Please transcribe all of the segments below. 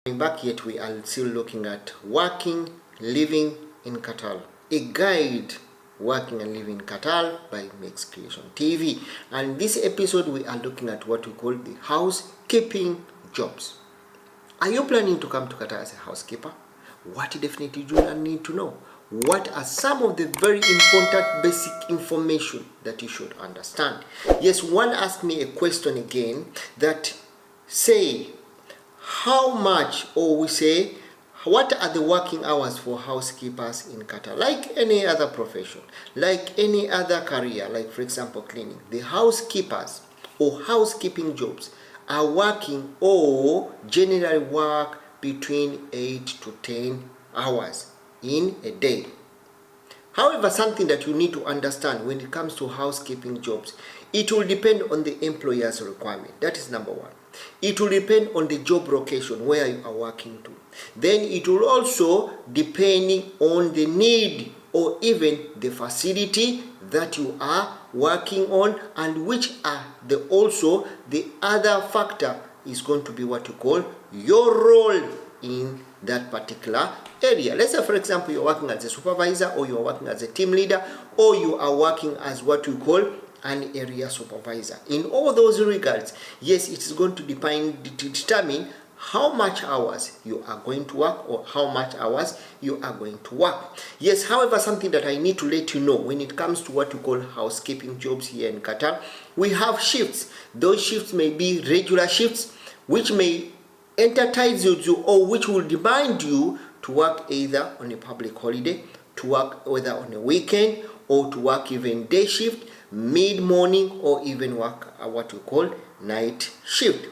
Back, yet we are still looking at living in Qatar, a guide working and living in Qatar by Mexcreationtv. And this episode we are looking at what we call the housekeeping jobs. Are you planning to come to Qatar as a housekeeper? What definitely do you need to know? What are some of the very important basic information that you should understand? Yes, one asked me a question again that say, how much, or we say, what are the working hours for housekeepers in Qatar? Like any other profession, like any other career, like for example cleaning, the housekeepers or housekeeping jobs are working or generally work between 8 to 10 hours in a day. However, something that you need to understand when it comes to housekeeping jobs, it will depend on the employer's requirement. That is number one. It will depend on the job location where you are working to. Then it will also depend on the need or even the facility that you are working on, and which are also the other factor is going to be what you call your role in that particular area. Let's say for example you're working as a supervisor, or you're working as a team leader, or you are working as what we call an area supervisor. In all those regards, yes, it is going to determine how much hours you are going to work or how much hours you are going to work. Yes, however, something that I need to let you know when it comes to what we call housekeeping jobs here in Qatar, we have shifts. Those shifts may be regular shifts which may entice you or which will demand you to work either on a public holiday, to work whether on a weekend, or to work even day shift, mid-morning, or even work what we call night shift.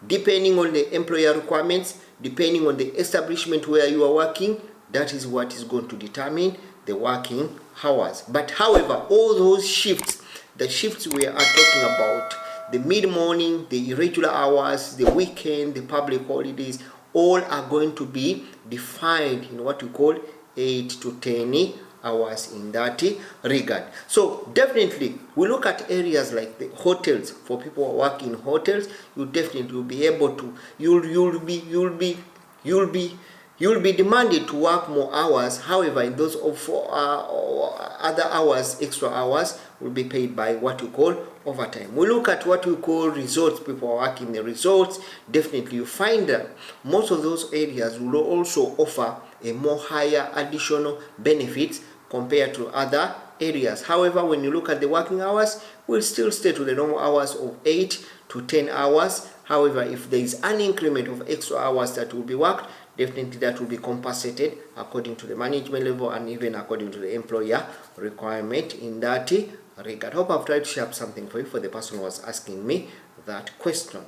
Depending on the employer requirements, depending on the establishment where you are working, that is what is going to determine the working hours. But however, all those shifts, the shifts we are talking about, the mid-morning, the irregular hours, the weekend, the public holidays, all are going to be defined in what we call 8 to 10 hours in that regard. So definitely we look at areas like the hotels. For people who are working in hotels, you definitely will be able to, you'll be demanded to work more hours. However, in those other hours, extra hours will be paid by what we call overtime. We look at what we call resorts. People are working in the resorts. Definitely you find that most of those areas will also offer a more higher additional benefits compared to other areas. However, when you look at the working hours, we'll still stay to the normal hours of 8 to 10 hours. However, if there is an increment of extra hours that will be worked, definitely that will be compensated according to the management level and even according to the employer requirement in that regard. Hope I've tried to share something for you for the person who was asking me that question.